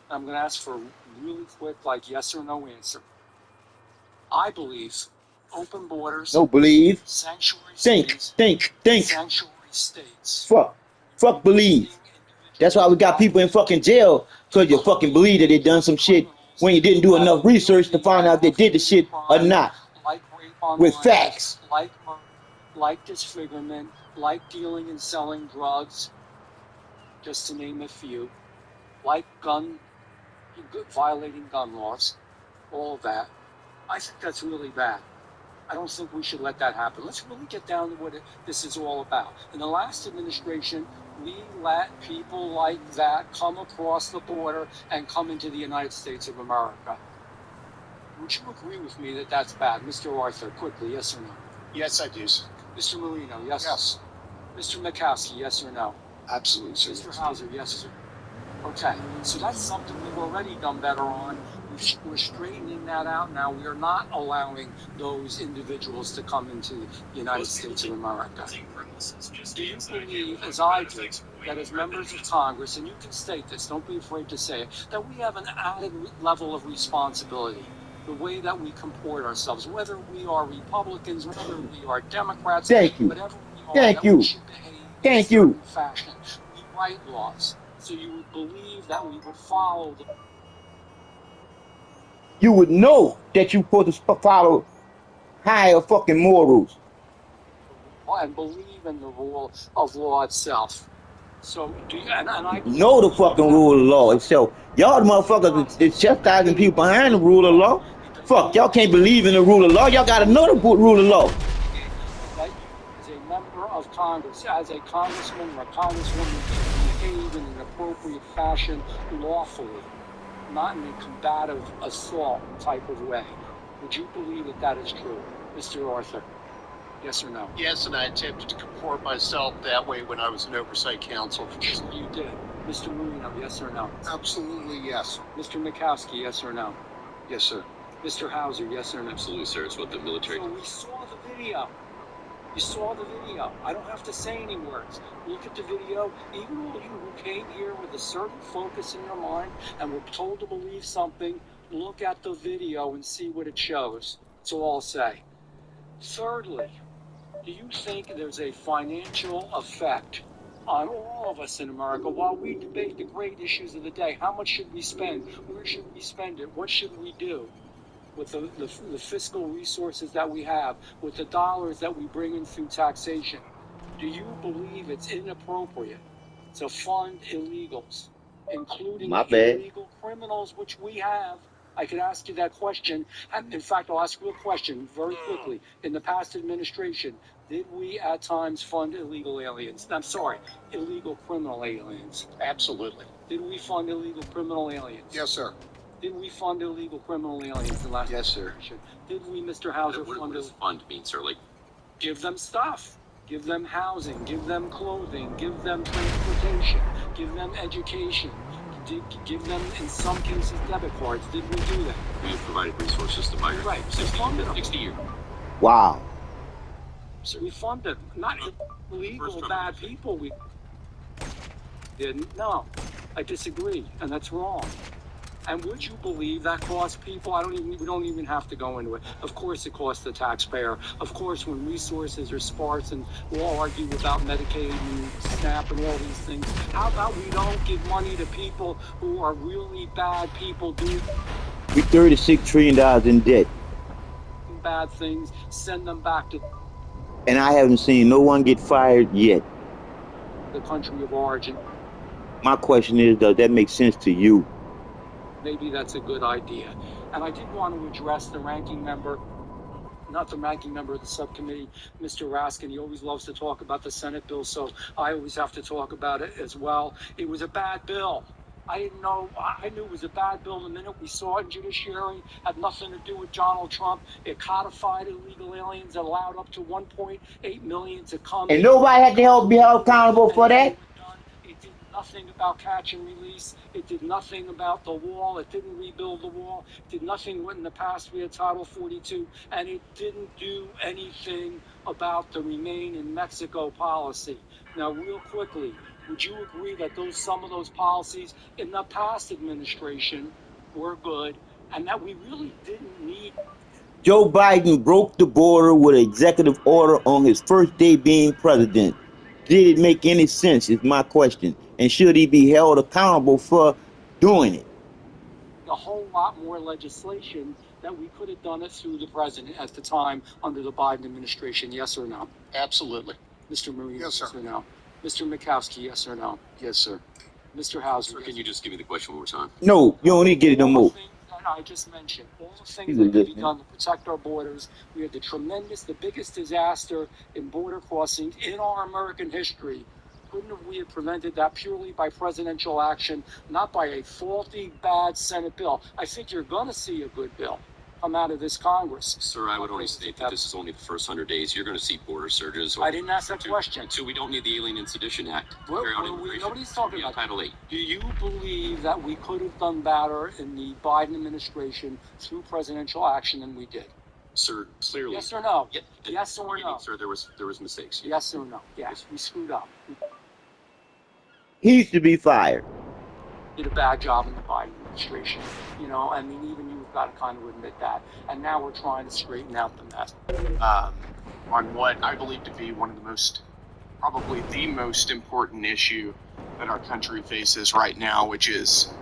I'm going to ask for a really quick, like, yes or no answer. I believe open borders. Don't believe. Sanctuary Think. states. Think. Sanctuary states. Fuck believe. That's why we got people in fucking jail, because you fucking believe that they done some shit when you didn't do enough research to find out they did the shit or not. Like rape online, with facts. Like disfigurement, like dealing and selling drugs, just to name a few, like violating gun laws, all of that. I think that's really bad. I don't think we should let that happen. Let's really get down to what this is all about. In the last administration, we let people like that come across the border and come into the United States of America. Would you agree with me that that's bad? Mr. Arthur, quickly, yes or no? Yes, I do. Mr. Marino, yes? Yes. Mr. McCaskey, yes or no? Absolutely, sir. Mr. Hauser, yes, sir. Okay, so that's something we've already done better on. We're straightening that out now. We are not allowing those individuals to come into the United States of America. Do you believe, as I do, that as members of Congress, and you can state this, don't be afraid to say it, that we have an added level of responsibility? The way that we comport ourselves, whether we are Republicans, whether we are Democrats, whatever we are, Thank that you. we should behave Thank in a you. certain fashion. We write laws, so you would believe that we would follow the... You would know that you supposed to follow higher fucking morals. and believe in the rule of law itself. So, do you, and I Know the fucking rule of law itself. Y'all the motherfuckers is chastising people behind the rule of law. Fuck, y'all can't believe in the rule of law. Y'all gotta know the rule of law. that you, as a member of Congress, as a congressman or a congresswoman, behave in an appropriate fashion lawfully, not in a combative assault type of way. Would you believe that that is true, Mr. Arthur? Yes or no? Yes, and I attempted to comport myself that way when I was in Oversight Council. So you did. Mr. Marino, yes or no? Absolutely, yes. Mr. Mikowski, yes or no? Yes, sir. Mr. Hauser, yes or no? Absolutely, sir. It's what the military. So we saw the video. You saw the video. I don't have to say any words. Look at the video. Even all you who came here with a certain focus in your mind and were told to believe something, look at the video and see what it shows. That's all I'll say. Thirdly, do you think there's a financial effect on all of us in America while we debate the great issues of the day? How much should we spend? Where should we spend it? What should we do with the fiscal resources that we have, with the dollars that we bring in through taxation? Do you believe it's inappropriate to fund illegals, including My bad. illegal criminals, which we have? I could ask you that question. And in fact, I'll ask you a question very quickly. In the past administration, did we at times fund illegal aliens? I'm sorry, illegal criminal aliens. Absolutely. Did we fund illegal criminal aliens? Yes, sir. Did we fund illegal criminal aliens in the last Yes, sir. administration? Did we, Mr. Hauser, What fund does fund mean, sir? Like, give them stuff, give them housing, give them clothing, give them transportation, give them education, give them, in some cases, debit cards? Did we do that? we have provided resources to migrants. Right. 60 years. Wow. So we funded, not illegal bad people. We didn't. No, I disagree, and that's wrong. And would you believe that costs people? We don't even have to go into it. Of course it costs the taxpayer. Of course, when resources are sparse, and we'll all argue about Medicaid and SNAP and all these things, how about we don't give money to people who are really bad people doing We $36 trillion in debt, bad things, send them back to and I haven't seen no one get fired yet. the country of origin? My question is, does that make sense to you? Maybe that's a good idea. And I did want to address the ranking member, not the ranking member of the subcommittee, Mr. Raskin. He always loves to talk about the Senate bill, so I always have to talk about it as well. It was a bad bill. I didn't know. I knew it was a bad bill the minute we saw it in judiciary. Had nothing to do with Donald Trump. It codified illegal aliens that allowed up to 1.8 million to come And in. nobody had to help be held accountable for that? It did nothing about catch and release. It did nothing about the wall. It didn't rebuild the wall. It did nothing when in the past we had Title 42. And it didn't do anything about the Remain in Mexico policy. Now, real quickly, would you agree that some of those policies in the past administration were good and that we really didn't need? Joe Biden broke the border with an executive order on his first day being president. Did it make any sense, is my question. And should he be held accountable for doing it? A whole lot more legislation that we could have done it through the president at the time under the Biden administration. Yes or no? Absolutely. Mr. Marino, Yes, sir. yes or no? Mr. Mikowski, yes or no? Yes, sir. Mr. Hauser, Sir, can you just give me the question one more time? No, you don't need to get it no all more. the things that I just mentioned, all the things He's that could be listening. done to protect our borders. We had the biggest disaster in border crossings in our American history. Couldn't have we have prevented that purely by presidential action, not by a faulty, bad Senate bill? I think you're going to see a good bill come out of this Congress. Sir, I would only state that this is only the first 100 days. You're going to see border surges. I didn't ask that question. So we don't need the Alien and Sedition Act to What- carry out what are we- immigration. nobody's talking Yeah, about Title 8. Do you believe that we could have done better in the Biden administration through presidential action than we did? Sir, clearly. Yes or no? Yeah, Yes or no? Sir, there was mistakes. Yes or no? Yes, we screwed up. He should be fired. We did a bad job in the Biden administration. I mean, even you've got to kind of admit that. And now we're trying to straighten out the mess. On what I believe to be one of the probably the most important issue that our country faces right now, which is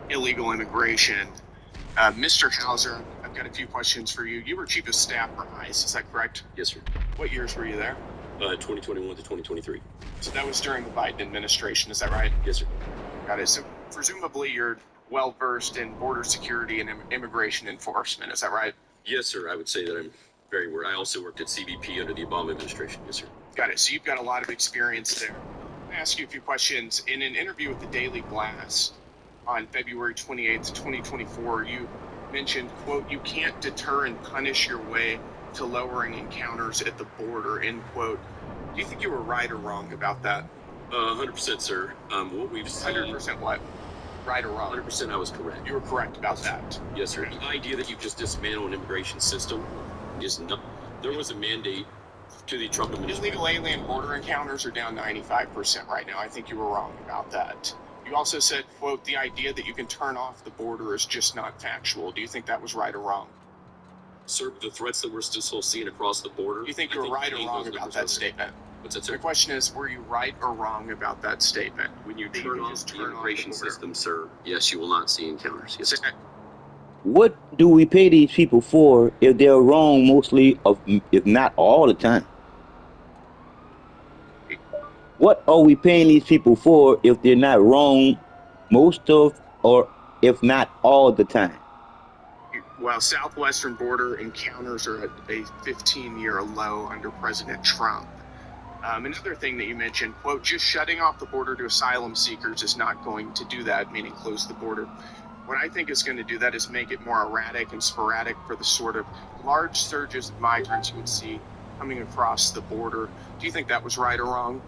illegal immigration. Mr. Hauser, I've got a few questions for you. You were chief of staff for ICE, is that correct? Yes, sir. What years were you there? 2021 to 2023. So that was during the Biden administration, is that right? Yes, sir. Got it. So presumably you're well versed in border security and immigration enforcement, is that right? Yes, sir. I would say that I'm very aware. I also worked at CBP under the Obama administration. Yes, sir. Got it. So you've got a lot of experience there. I'm going to ask you a few questions. In an interview with the Daily Blast on February 28th, 2024, you mentioned, quote, "You can't deter and punish your way to lowering encounters at the border," end quote. Do you think you were right or wrong about that? 100%, sir. What we've seen. 100% what? Right or wrong? 100% I was correct. You were correct about that. Yes, sir. The idea that you just dismantle an immigration system is not. There was a mandate to the Trump administration. Illegal alien border encounters are down 95% right now. I think you were wrong about that. You also said, quote, "The idea that you can turn off the border is just not factual." Do you think that was right or wrong? Sir, the threats that we're still seeing across the border. Do you think you were right or wrong about that statement? What's that, The sir? question is, were you right or wrong about that statement? When you That turn can off just the turn off immigration border? system, sir, yes, you will not see encounters. Yes, sir. What do we pay these people for if they're wrong mostly, if not all the time? What are we paying these people for if they're not wrong most of, or if not all the time? Well, southwestern border encounters are at a 15-year low under President Trump. Another thing that you mentioned, quote, "Just shutting off the border to asylum seekers is not going to do that," meaning close the border. What I think is going to do that is make it more erratic and sporadic for the sort of large surges of migrants you would see coming across the border. Do you think that was right or wrong?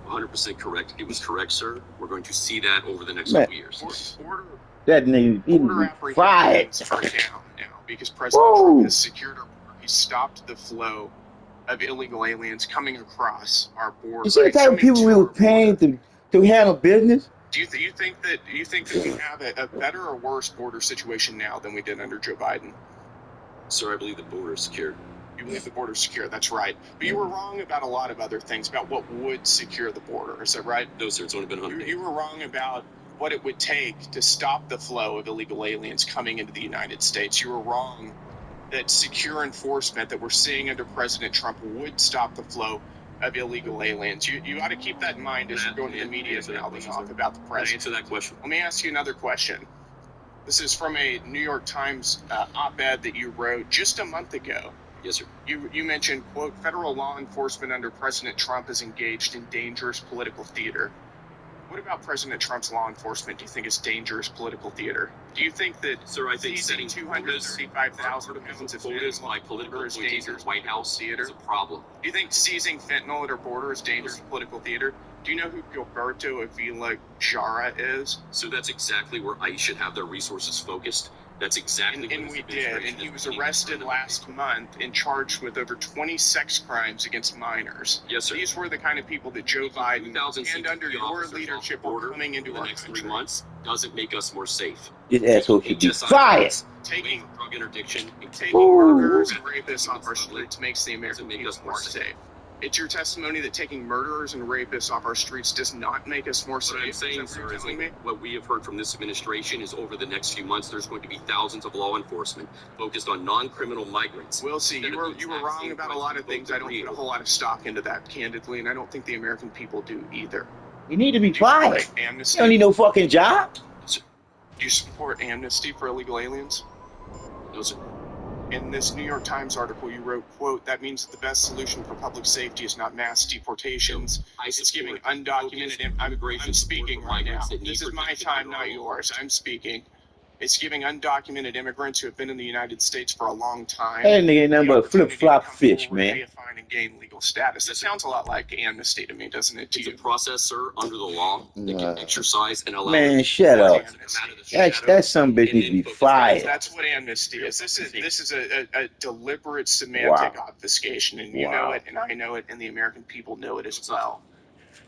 100% correct. It was correct, sir. We're going to see that over the next Man. couple years. Border That nigga, he border fired. apprehensions are down now because President Whoa. Trump has secured our border. He stopped the flow of illegal aliens coming across our border. You see the type of people we were paying to handle business? Do you think that we have a better or worse border situation now than we did under Joe Biden? Sir, I believe the border is secure. You believe the border is secure, that's right. But you were wrong about a lot of other things, about what would secure the border. Is that right? No, sir, it's only been 100 days. You were wrong about what it would take to stop the flow of illegal aliens coming into the United States. You were wrong that secure enforcement that we're seeing under President Trump would stop the flow of illegal aliens. You ought to keep that in mind as you're going to the media and mouthing off about the president. Answer that question. Let me ask you another question. This is from a New York Times op-ed that you wrote just a month ago. Yes, sir. You mentioned, quote, federal law enforcement under President Trump is engaged in dangerous political theater. What about President Trump's law enforcement do you think is dangerous political theater? Do you think that, sir, I think seizing 235,000 pounds of fentanyl by political is dangerous White House theater? is a problem. Do you think seizing fentanyl at our border is dangerous political theater? Do you know who Gilberto Avila Jara is? So that's exactly where ICE should have their resources focused. That's exactly and we did. And he was arrested last month and charged with over 20 sex crimes against minors. Yes, sir. These were the kind of people that Joe Biden and under your leadership were coming into our next country. 3 months doesn't make us more safe. This asshole should be fired. Taking drug interdiction, murderers and rapists off our streets makes the American people more safe. It's your testimony that taking murderers and rapists off our streets does not make us more safe. What I'm saying, sir, is what we have heard from this administration is over the next few months, there's going to be thousands of law enforcement focused on non-criminal migrants. We'll see. You were wrong about a lot of things. I don't put a whole lot of stock into that, candidly, and I don't think the American people do either. You need to be fired. Amnesty. You don't need no fucking job. Do you support amnesty for illegal aliens? No, sir. In this New York Times article, you wrote, quote, that means that the best solution for public safety is not mass deportations. It's giving undocumented immigration. I'm speaking right now. This is my time, not yours. I'm speaking. It's giving undocumented immigrants who have been in the United States for a long time. That nigga ain't nothing but a flip-flop fish, man. Pay a fine and gain legal status. That sounds a lot like amnesty to me, doesn't it? It's a process, sir, under the law that can exercise and allow. Man, shut up. That some bitch needs to be fired. That's what amnesty is. This is a deliberate semantic obfuscation, and you know it, and I know it, and the American people know it as well.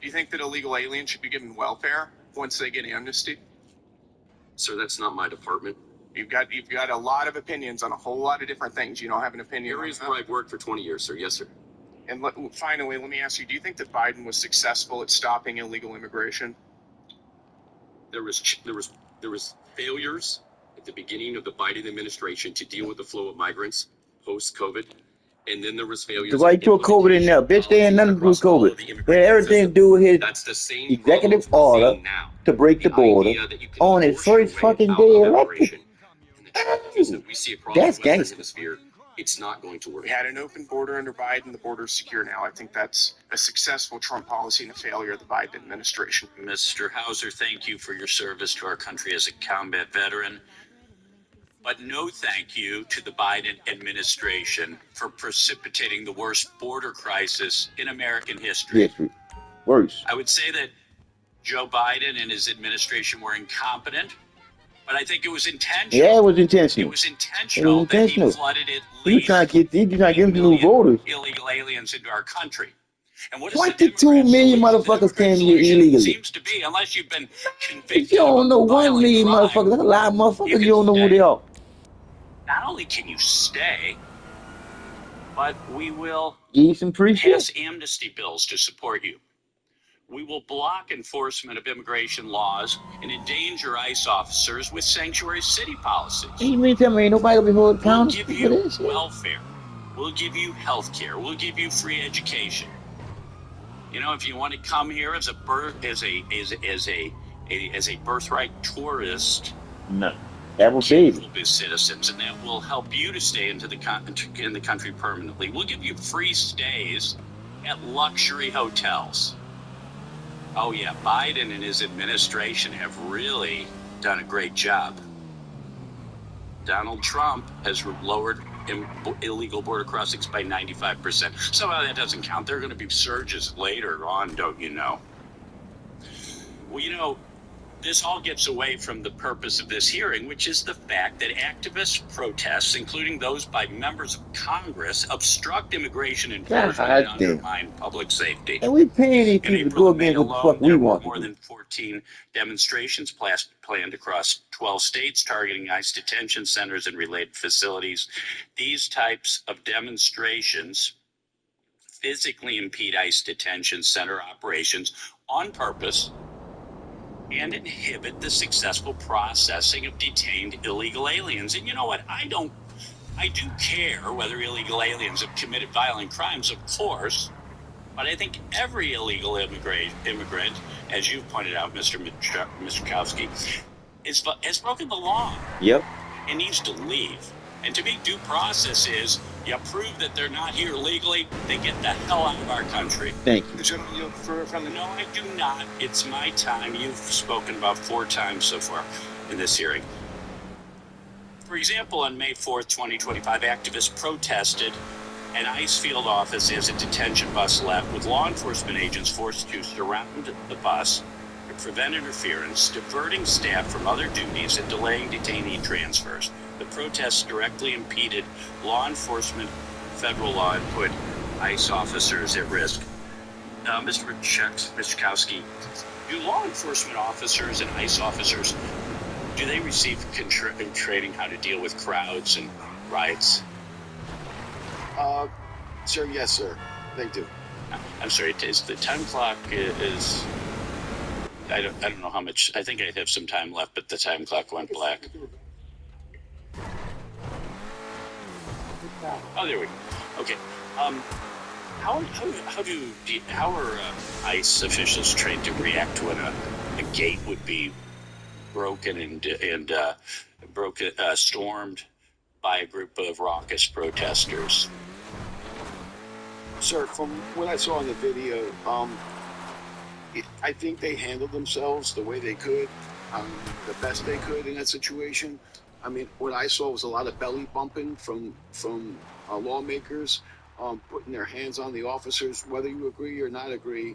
Do you think that illegal aliens should be given welfare once they get amnesty? Sir, that's not my department. You've got a lot of opinions on a whole lot of different things. You don't have an opinion. Areas where I've worked for 20 years, sir. Yes, sir. And finally, let me ask you: do you think that Biden was successful at stopping illegal immigration? There was failures at the beginning of the Biden administration to deal with the flow of migrants post-COVID, and then there was failures. Why you throw COVID in there, bitch? They ain't nothing to do with COVID. They had everything to do with his executive order to break the border on his first fucking day elected. That's gangster. It's not going to work. We had an open border under Biden. The border is secure now. I think that's a successful Trump policy and a failure of the Biden administration. Mr. Hauser, thank you for your service to our country as a combat veteran. But no thank you to the Biden administration for precipitating the worst border crisis in American history. Yes, worse. I would say that Joe Biden and his administration were incompetent, but I think it was intentional. Yeah, it was intentional. It was intentional that he flooded at He was trying to get new voters. illegal aliens into our country. And what 22 million motherfuckers came here illegally. seems to be, unless you've been convicted, If you don't know 1 million motherfuckers, that's a lot of motherfuckers, you don't know who they are. not only can you stay, but we will Give some free pass shit. amnesty bills to support you. We will block enforcement of immigration laws and endanger ICE officers with sanctuary city policies. You mean tell me ain't nobody gonna be holding We'll accountable give for you this? welfare. We'll give you health care. We'll give you free education. You know, if you want to come here as a birthright tourist, No. That was baby. we'll be citizens, and that will help you to stay in the country permanently. We'll give you free stays at luxury hotels. Oh yeah, Biden and his administration have really done a great job. Donald Trump has lowered illegal border crossings by 95%. Somehow that doesn't count. There are going to be surges later on, don't you know? Well, you know, this all gets away from the purpose of this hearing, which is the fact that activist protests, including those by members of Congress, obstruct immigration enforcement and God damn. undermine public safety. And we paying these In people to April go and May against what the alone, fuck we there were want more to do. than 14 demonstrations planned across 12 states targeting ICE detention centers and related facilities. These types of demonstrations physically impede ICE detention center operations on purpose and inhibit the successful processing of detained illegal aliens. And you know what? I do care whether illegal aliens have committed violent crimes, of course, but I think every illegal immigrant, as you've pointed out, Mr. Michkowski, has broken the law. Yep. And needs to leave. And to me, due process is you prove that they're not here legally, they get the hell out of our country. Thank you. No, I do not. It's my time. You've spoken about 4 times so far in this hearing. For example, on May 4th, 2025, activists protested an ICE field office as a detention bus left, with law enforcement agents forced to surround the bus to prevent interference, diverting staff from other duties and delaying detainee transfers. The protests directly impeded law enforcement, federal law, and put ICE officers at risk. Mr. Michkowski, do law enforcement officers and ICE officers, do they receive training how to deal with crowds and riots? Sir, yes, sir. They do. I'm sorry, is the time clock is... I don't know how much... I think I have some time left, but the time clock went black. Oh, there we go. Okay. How are ICE officials trained to react when a gate would be broken and stormed by a group of raucous protesters? Sir, from what I saw in the video, I think they handled themselves the way they could, the best they could in that situation. I mean, what I saw was a lot of belly bumping from lawmakers, putting their hands on the officers, whether you agree or not agree.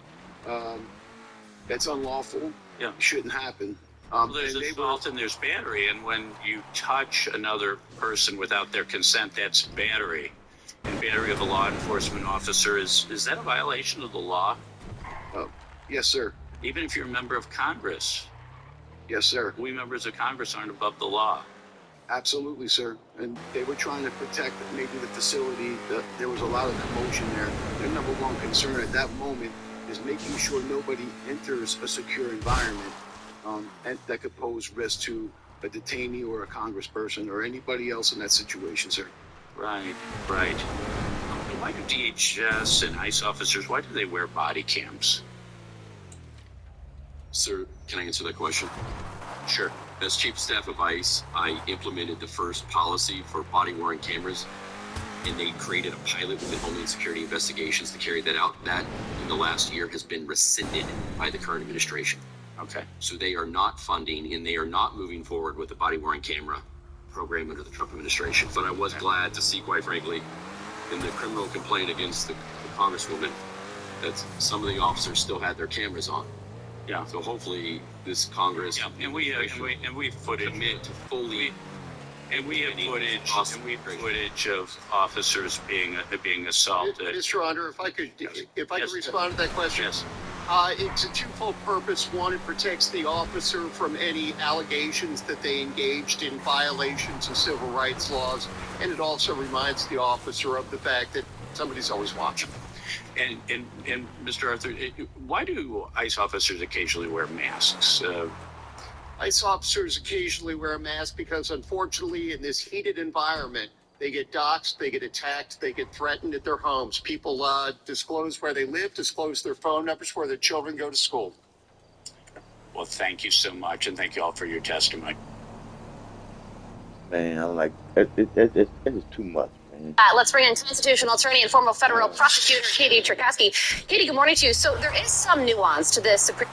That's unlawful. Yeah. It shouldn't happen. Well, there's assault and there's battery, and when you touch another person without their consent, that's battery. And battery of a law enforcement officer, is that a violation of the law? Yes, sir. Even if you're a member of Congress? Yes, sir. We members of Congress aren't above the law. Absolutely, sir. And they were trying to protect maybe the facility. There was a lot of commotion there. Their number one concern at that moment is making sure nobody enters a secure environment and that could pose risk to a detainee or a congressperson or anybody else in that situation, sir. Right. Why do DHS and ICE officers, why do they wear body cams? Sir, can I answer that question? Sure. As Chief of Staff of ICE, I implemented the first policy for body-worn cameras, and they created a pilot within Homeland Security Investigations to carry that out. That, in the last year, has been rescinded by the current administration. Okay. So they are not funding, and they are not moving forward with the body-worn camera program under the Trump administration. But I was glad to see, quite frankly, in the criminal complaint against the Congresswoman, that some of the officers still had their cameras on. Yeah. So hopefully this Congress and we have footage. Commit to fully. And we have footage of officers being assaulted. Mr. Under, if I could respond to that question. Yes. It's a twofold purpose. One, it protects the officer from any allegations that they engaged in violations of civil rights laws, and it also reminds the officer of the fact that somebody's always watching. And Mr. Arthur, why do ICE officers occasionally wear masks? ICE officers occasionally wear a mask because, unfortunately, in this heated environment, they get doxxed, they get attacked, they get threatened at their homes. People disclose where they live, disclose their phone numbers, where their children go to school. Well, thank you so much, and thank you all for your testimony. Man, I'm like, it's too much. Let's bring in constitutional attorney and former federal prosecutor Katie Cherkasky. Katie, good morning to you. So there is some nuance to this Supreme.